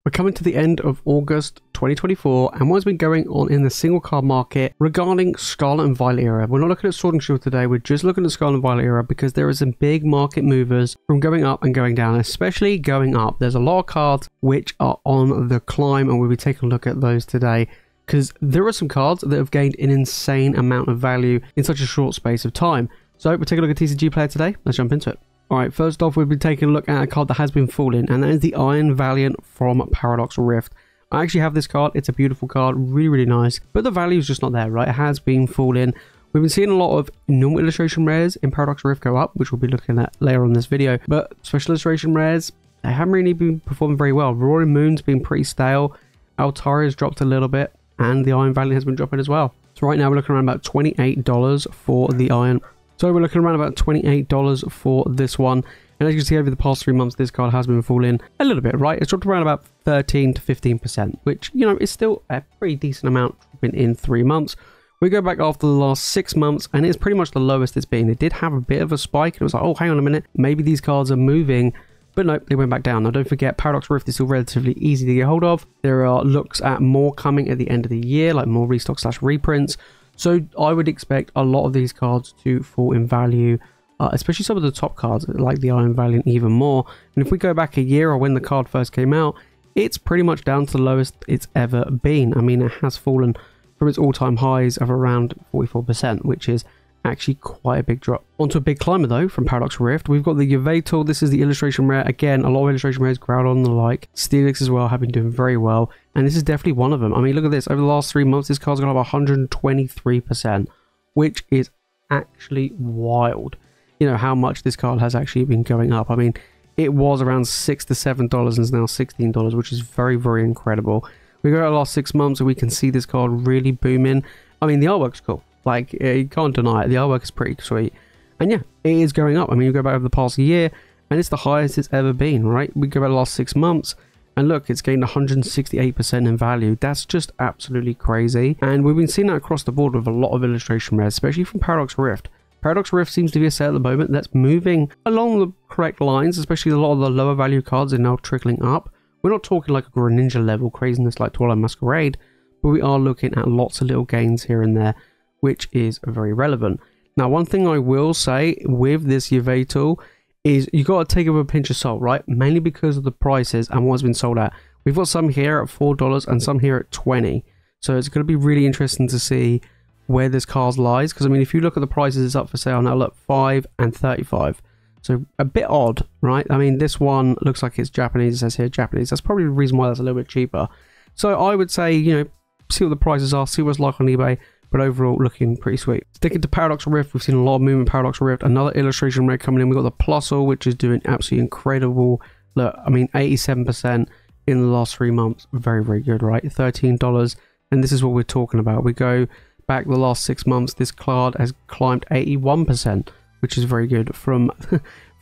We're coming to the end of August 2024, and what's been going on in the single card market regarding Scarlet and Violet era. We're not looking at Sword and Shield today, we're just looking at Scarlet and Violet era because there are some big market movers from going up and going down, especially going up. There's a lot of cards which are on the climb, and we'll be taking a look at those today because there are some cards that have gained an insane amount of value in such a short space of time. So we'll take a look at TCG Player today. Let's jump into it. Alright, first off, we'll be taking a look at a card that has been falling, and that is the Iron Valiant from Paradox Rift. I actually have this card. It's a beautiful card, really, really nice, but the value is just not there, right? It has been falling. We've been seeing a lot of normal illustration rares in Paradox Rift go up, which we'll be looking at later on in this video, but special illustration rares, they haven't really been performing very well. Roaring Moon's been pretty stale, Altaria's dropped a little bit, and the Iron Valiant has been dropping as well. So right now we're looking around about $28 for the Iron. So we're looking around about $28 for this one. And as you can see, over the past 3 months, this card has been falling a little bit, right? It's dropped around about 13 to 15%, which, you know, is still a pretty decent amount in 3 months. We go back after the last 6 months, and it's pretty much the lowest it's been. It did have a bit of a spike, and it was like, oh, hang on a minute, maybe these cards are moving. But no, they went back down. Now, don't forget, Paradox Rift is still relatively easy to get hold of. There are looks at more coming at the end of the year, like more restock / reprints. So I would expect a lot of these cards to fall in value, especially some of the top cards like the Iron Valiant even more. And if we go back a year or when the card first came out, it's pretty much down to the lowest it's ever been. I mean, it has fallen from its all-time highs of around 44%, which is actually quite a big drop. Onto a big climber though from Paradox Rift. We've got the Yveltal. This is the illustration rare. Again, a lot of illustration rares, Groudon and the like. Steelix as well have been doing very well, and this is definitely one of them. I mean, look at this. Over the last 3 months, this card's gone up 123%, which is actually wild. You know how much this card has actually been going up. I mean, it was around $6 to $7 and is now $16, which is very, very incredible. We go over the last 6 months and we can see this card really booming. I mean, the artwork's cool. Like, you can't deny it. The artwork is pretty sweet. And yeah, it is going up. I mean, you go back over the past year, and it's the highest it's ever been, right? We go back the last 6 months, and look, it's gained 168% in value. That's just absolutely crazy. And we've been seeing that across the board with a lot of illustration rares, especially from Paradox Rift. Paradox Rift seems to be a set at the moment that's moving along the correct lines, especially a lot of the lower value cards are now trickling up. We're not talking like a Greninja level craziness like Twilight Masquerade, but we are looking at lots of little gains here and there, which is very relevant. Now, one thing I will say with this Yveltal is you got to take it with a pinch of salt, right? Mainly because of the prices and what's been sold at. We've got some here at $4 and some here at $20. So it's going to be really interesting to see where this card lies. Because, I mean, if you look at the prices, it's up for sale now. Look, $5 and $35. So a bit odd, right? I mean, this one looks like it's Japanese. It says here Japanese. That's probably the reason why that's a little bit cheaper. So I would say, you know, see what the prices are, see what's like on eBay. But overall, looking pretty sweet. Sticking to Paradox Rift, we've seen a lot of movement in Paradox Rift. Another illustration rare coming in. We've got the Plusle, which is doing absolutely incredible. Look, I mean, 87% in the last 3 months. Very, very good, right? $13. And this is what we're talking about. We go back the last 6 months. This card has climbed 81%, which is very good. From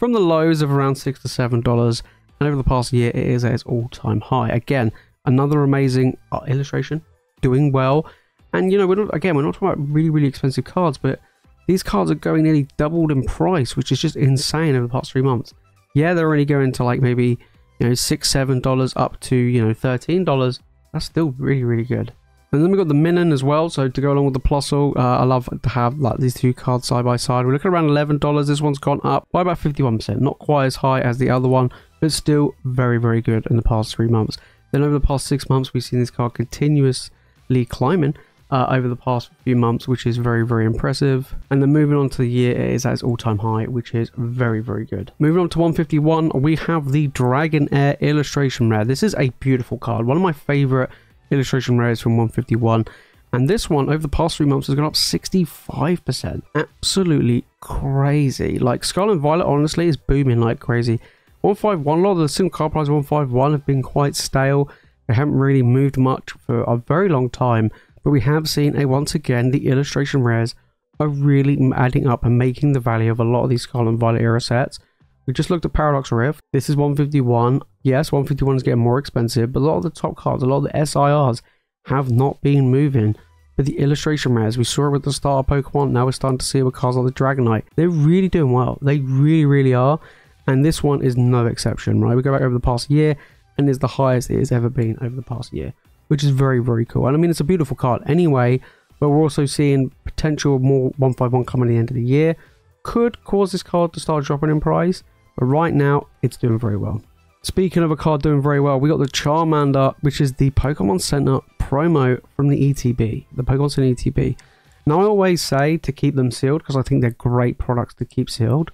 the lows of around $6 to $7. And over the past year, it is at its all-time high. Again, another amazing illustration. Doing well. And, you know, we're not talking about really, really expensive cards, but these cards are going nearly doubled in price, which is just insane over the past 3 months. Yeah, they're only going to like maybe, you know, $6, $7 up to, you know, $13. That's still really, really good. And then we've got the Minun as well. So to go along with the Plusle, I love to have like these two cards side by side. We're looking around $11. This one's gone up by about 51%. Not quite as high as the other one, but still very, very good in the past 3 months. Then over the past 6 months, we've seen this card continuously climbing. Over the past few months, which is very, very impressive. And then moving on to the year, it is at its all-time high, which is very, very good. Moving on to 151, we have the Dragonair illustration rare. This is a beautiful card, one of my favorite illustration rares from 151. And this one, over the past 3 months, has gone up 65%. Absolutely crazy. Like, Scarlet and Violet, honestly, is booming like crazy. 151, a lot of the single card prices 151 have been quite stale. They haven't really moved much for a very long time. But we have seen, once again, the illustration rares are really adding up and making the value of a lot of these Scarlet and Violet era sets. We just looked at Paradox Rift. This is 151. Yes, 151 is getting more expensive, but a lot of the top cards, a lot of the SIRs have not been moving. But the illustration rares, we saw it with the starter Pokemon. Now we're starting to see it with cards like the Dragonite. They're really doing well. They really, really are. And this one is no exception, right? We go back over the past year, and is the highest it has ever been over the past year, which is very, very cool. And I mean, it's a beautiful card anyway, but we're also seeing potential more 151 coming at the end of the year. Could cause this card to start dropping in price, but right now it's doing very well. Speaking of a card doing very well, we got the Charmander, which is the Pokemon Center promo from the ETB, the Pokemon Center ETB. Now, I always say to keep them sealed because I think they're great products to keep sealed.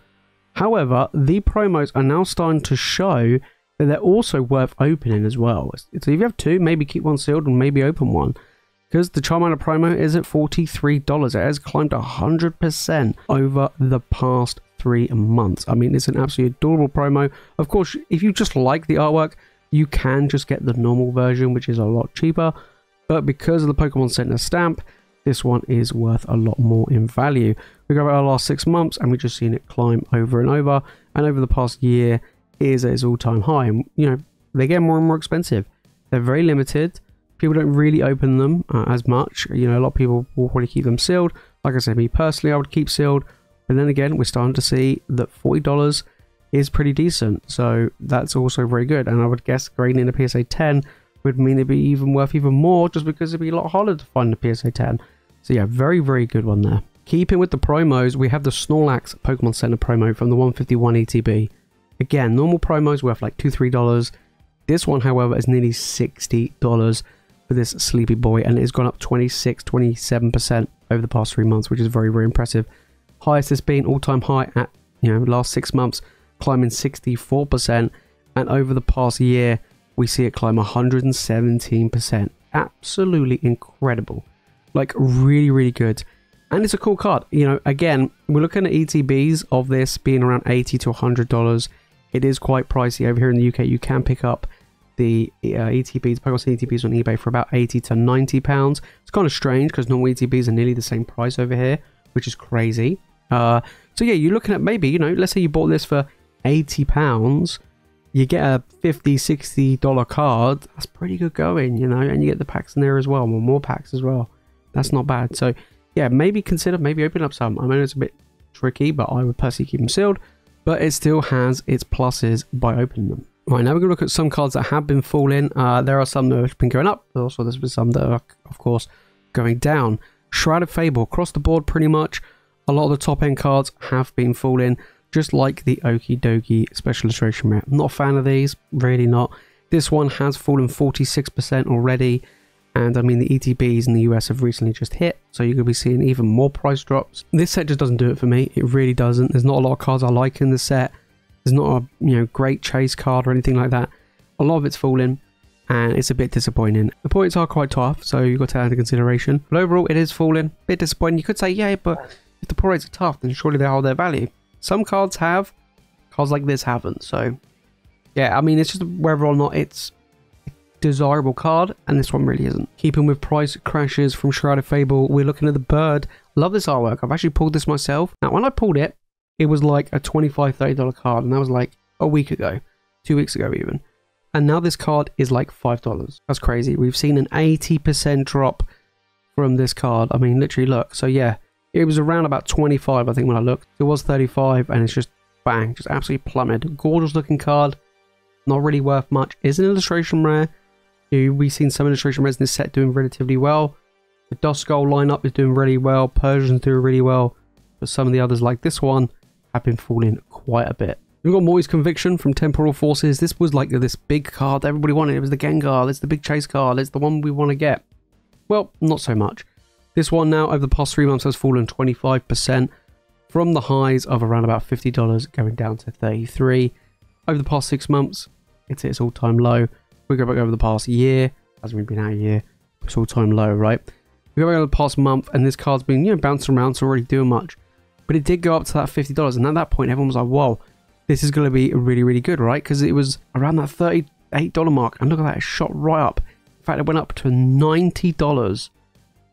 However, the promos are now starting to show that they're also worth opening as well. So if you have two, maybe keep one sealed and maybe open one. Because the Charmander promo is at $43. It has climbed 100% over the past 3 months. I mean, it's an absolutely adorable promo. Of course, if you just like the artwork, you can just get the normal version, which is a lot cheaper. But because of the Pokemon Center stamp, this one is worth a lot more in value. We go about the last 6 months and we've just seen it climb over and over. And over the past year is at its all-time high. And, you know, they get more and more expensive. They're very limited. People don't really open them as much. You know, a lot of people will probably keep them sealed. Like I said, me personally, I would keep sealed. But then again, we're starting to see that $40 is pretty decent. So that's also very good. And I would guess grading in a PSA 10 would mean it'd be even worth even more, just because it'd be a lot harder to find a PSA 10. So yeah, very, very good one there. Keeping with the promos, we have the Snorlax Pokemon Center promo from the 151 ETB. Again, normal promos worth like $2-3. This one, however, is nearly $60 for this sleepy boy, and it's gone up 26-27% over the past 3 months, which is very, very impressive. Highest it's been, all-time high at, you know, last 6 months, climbing 64%, and over the past year, we see it climb 117%. Absolutely incredible. Like, really, really good. And it's a cool card. You know, again, we're looking at ETBs of this being around $80 to $100. It is quite pricey over here in the UK. You can pick up the ETBs, Pokemon ETBs on eBay for about £80 to £90. It's kind of strange because normal ETBs are nearly the same price over here, which is crazy. So yeah, you're looking at maybe, you know, let's say you bought this for £80. You get a $50, $60 card. That's pretty good going, you know, and you get the packs in there as well, more packs as well. That's not bad. So yeah, maybe consider opening up some. I mean, it's a bit tricky, but I would personally keep them sealed, but it still has its pluses by opening them. Right, now we're going to look at some cards that have been falling. There are some that have been going up, but also there's been some that are, of course, going down. Shrouded Fable, across the board pretty much. A lot of the top end cards have been falling, just like the Okie Dokie Special Illustration Rare. I'm not a fan of these, really not. This one has fallen 46% already. And I mean, the ETBs in the US have recently just hit, so you're going to be seeing even more price drops. This set just doesn't do it for me. It really doesn't. There's not a lot of cards I like in the set. There's not a, you know, great chase card or anything like that. A lot of it's falling, and it's a bit disappointing. The points are quite tough, so you've got to take that into consideration. But overall, it is falling. A bit disappointing. You could say, yeah, but if the point rates are tough, then surely they hold their value. Some cards have, cards like this haven't. So yeah, I mean, it's just whether or not it's desirable card, and this one really isn't. Keeping with price crashes from Shrouded Fable, we're looking at the bird. Love this artwork. I've actually pulled this myself. Now, when I pulled it, it was like a $25, $30 card, and that was like a week ago, 2 weeks ago even. And now this card is like $5. That's crazy. We've seen an 80% drop from this card. I mean, literally, look. So yeah, it was around about 25, I think, when I looked. It was 35, and it's just bang, just absolutely plummeted. Gorgeous looking card, not really worth much. Is an illustration rare. We've seen some illustration rares in this set doing relatively well. The Dust Skull lineup is doing really well. Persian's doing really well. But some of the others, like this one, have been falling quite a bit. We've got Moy's Conviction from Temporal Forces. This was like this big card that everybody wanted. It was the Gengar. It's the big chase card. It's the one we want to get. Well, not so much. This one now, over the past 3 months, has fallen 25% from the highs of around about $50 going down to $33. Over the past 6 months, it's at its all-time low. We go back over the past year, hasn't really been out a year, it's all-time low, right? We go back over the past month, and this card's been, you know, bouncing around, so already doing much. But it did go up to that $50, and at that point, everyone was like, whoa, this is going to be really, really good, right? Because it was around that $38 mark, and look at that, it shot right up. In fact, it went up to $90,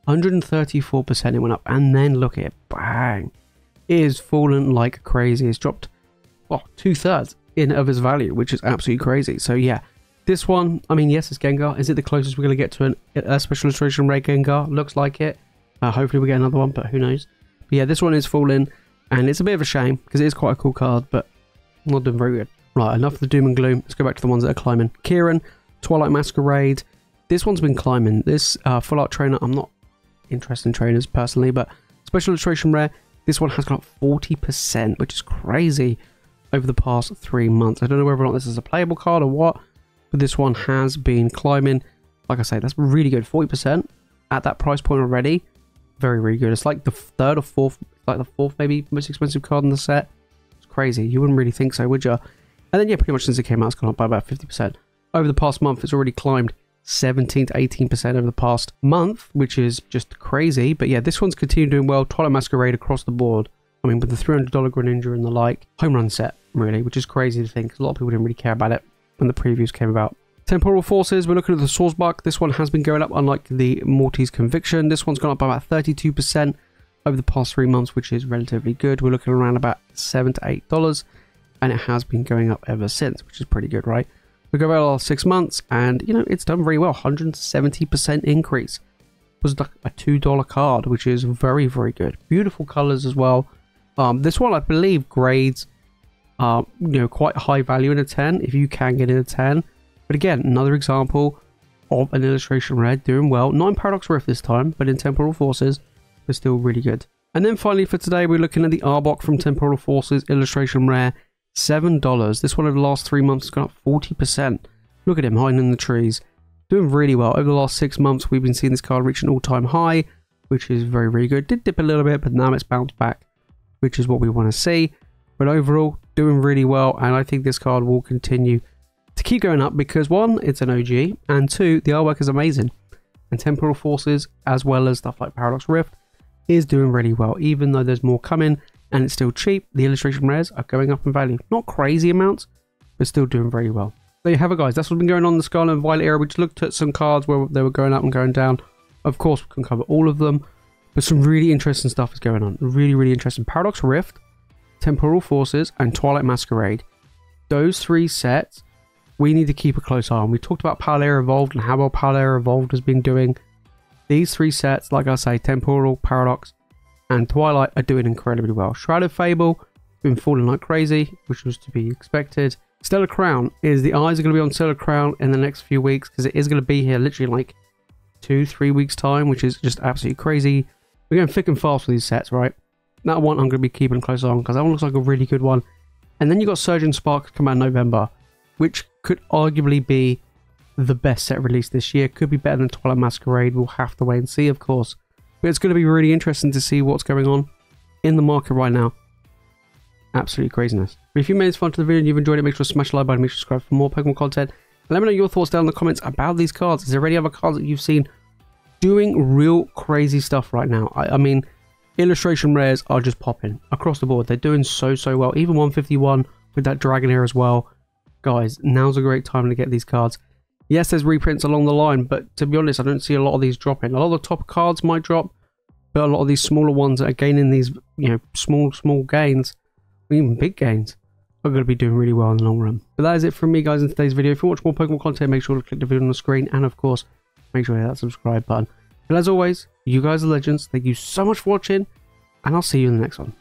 134% it went up, and then look at it, bang. It has fallen like crazy. It's dropped, well, 2/3 of its value, which is absolutely crazy. So yeah, this one, I mean, yes, it's Gengar. Is it the closest we're going to get to a Special Illustration Rare Gengar? Looks like it. Hopefully we get another one, but who knows. But yeah, this one is falling, and it's a bit of a shame, because it is quite a cool card, but not doing very good. Right, enough of the doom and gloom. Let's go back to the ones that are climbing. Kieran, Twilight Masquerade. This one's been climbing. This full art trainer, I'm not interested in trainers personally, but special illustration rare, this one has gone up 40%, which is crazy over the past 3 months. I don't know whether or not this is a playable card or what, but this one has been climbing. Like I say, that's really good. 40% at that price point already. Very, very good. It's like the third or fourth, like the fourth maybe most expensive card in the set. It's crazy. You wouldn't really think so, would you? And then, yeah, pretty much since it came out, it's gone up by about 50%. Over the past month, it's already climbed 17 to 18% over the past month, which is just crazy. But yeah, this one's continued doing well. Twilight Masquerade across the board. I mean, with the $300 Greninja and the like, home run set, really, which is crazy to think, because a lot of people didn't really care about it when the previews came about. Temporal Forces, we're looking at the Swordsbuck. This one has been going up, unlike the Morty's Conviction. This one's gone up by about 32% over the past 3 months, which is relatively good. We're looking around about $7 to $8, and it has been going up ever since, which is pretty good, right? We go about the last 6 months, and, you know, it's done very well. 170% increase. It was like a $2 card, which is very, very good. Beautiful colors as well. This one, I believe, grades, you know, quite high value in a 10, if you can get in a 10. But again, another example of an illustration rare doing well. Not in Paradox Rift this time, but in Temporal Forces, they're still really good. And then finally for today, we're looking at the Arbok from Temporal Forces illustration rare. $7. This one over the last 3 months has gone up 40%. Look at him hiding in the trees. Doing really well. Over the last 6 months, we've been seeing this card reach an all-time high, which is very, very good. Did dip a little bit, but now it's bounced back, which is what we want to see. But overall, doing really well, and I think this card will continue to keep going up because, one, it's an OG, and two, the artwork is amazing. And Temporal Forces, as well as stuff like Paradox Rift, is doing really well. Even though there's more coming, and it's still cheap, the illustration rares are going up in value. Not crazy amounts, but still doing very well. There you have it, guys. That's what's been going on in the Scarlet and Violet era. We just looked at some cards where they were going up and going down. Of course, we can cover all of them, but some really interesting stuff is going on. Really, really interesting. Paradox Rift, Temporal Forces, and Twilight Masquerade. Those 3 sets, we need to keep a close eye on. We talked about Paldea Evolved and how well Paldea Evolved has been doing. These 3 sets, like I say, Temporal, Paradox, and Twilight are doing incredibly well. Shrouded Fable, been falling like crazy, which was to be expected. Stellar Crown is, the eyes are going to be on Stellar Crown in the next few weeks, because it is going to be here literally in like 2-3 weeks time, which is just absolutely crazy. We're going thick and fast with these sets, right? That one I'm going to be keeping close on, because that one looks like a really good one. And then you got Surgeon Spark come out in November, which could arguably be the best set released this year. Could be better than Twilight Masquerade. We'll have to wait and see, of course. But it's going to be really interesting to see what's going on in the market right now. Absolutely craziness. But if you made this fun to the video and you've enjoyed it, make sure to smash the like button, make sure to subscribe for more Pokemon content. And let me know your thoughts down in the comments about these cards. Is there any other cards that you've seen doing real crazy stuff right now? I mean, illustration rares are just popping across the board. They're doing so well. Even 151 with that Dragon here as well. Guys, now's a great time to get these cards. Yes, there's reprints along the line, but to be honest, I don't see a lot of these dropping. A lot of the top cards might drop, but a lot of these smaller ones that are gaining these, you know, small gains, even big gains, are going to be doing really well in the long run. But that is it from me, guys, in today's video. If you watch more Pokemon content, make sure to click the video on the screen, and of course, make sure to hit that subscribe button. And as always, you guys are legends. Thank you so much for watching, and I'll see you in the next one.